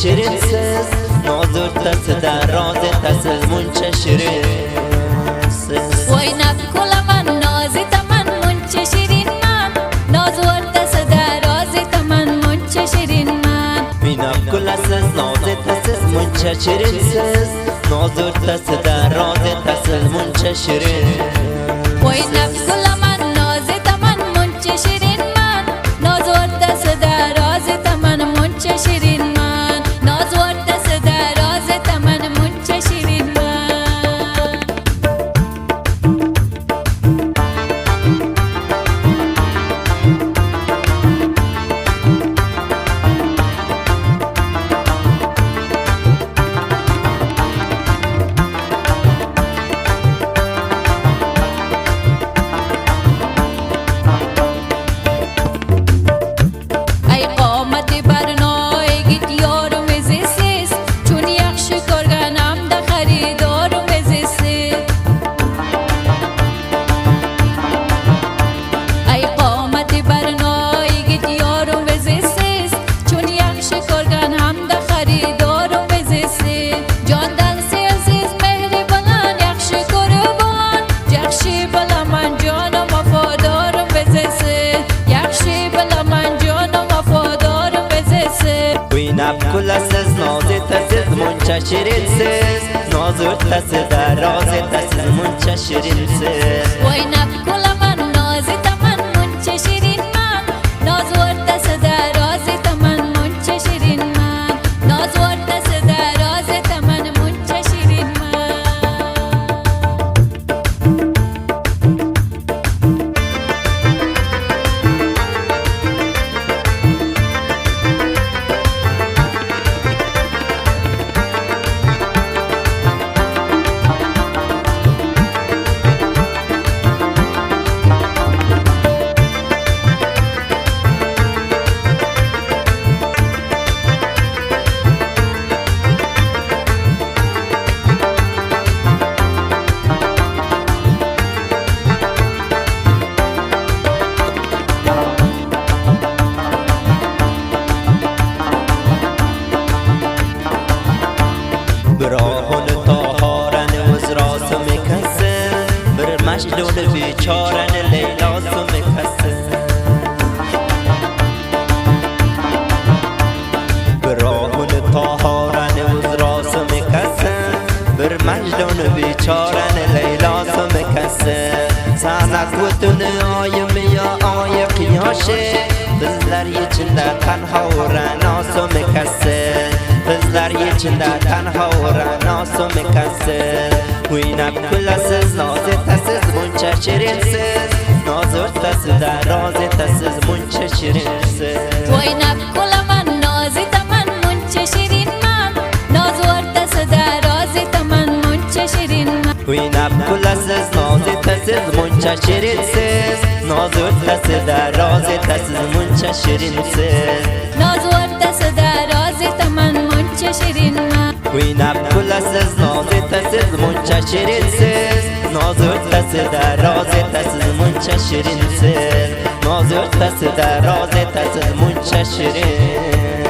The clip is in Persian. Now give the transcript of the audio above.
شیرینسیز ناز ارتسده راز تسیز منچه شیرینسیز وای نب کل من نازی تمن منچه شیرین من ناز ارتسده راز تمن منچه شیرین من بینم کلسیز ناز تسیز منچه شیرینسیز ناز ارتسده راز تسیز منچه شیرینسیز وای نب کل من نازی تمن منچه شیرین من ناز ارتسده راز تمن منچه شیرین من ناز ارتسده راز تمن منچه شیرین من کلسیز ناز تسیز منچه شیرینسیز ناز ارتسده راز تسیز منچه شیرینسیز وای نب کل من نازی تمن منچه شیرین من ناز ارتسده راز تمن منچه شیرین من ناز ارتسده راز تمن منچه شیرین من براهون طهارن وزراس میکسه بر مجنون بیچارن لیلاس میکسه براهون طهارن وزراس میکسه بر مجنون بیچارن لیلاس میکسه سانک و دنیای میا آی قیاشه bizler içinde tenha uğra nasu mikasir bizler içinde tenha uğra nasu mikasir Uynab kulasiz nazi tasiz muncha shirinsiz naz o'rtasida rozi tasiz muncha shirinsiz Uynab kulaman nozi taman muncha shirin man naz o'rtasida rozi taman muncha shirin man Uynab kulasiz nazi tasiz muncha shirinsiz naz o'rtasida rozi tasiz muncha shirinsiz naz o'rtasida rozi taman muncha shirin man Uynab kulasiz nazi tasiz muncha shirinsiz naz o'rtasida rozi tasiz muncha shirinsiz naz o'rtasida rozi tasiz muncha shirin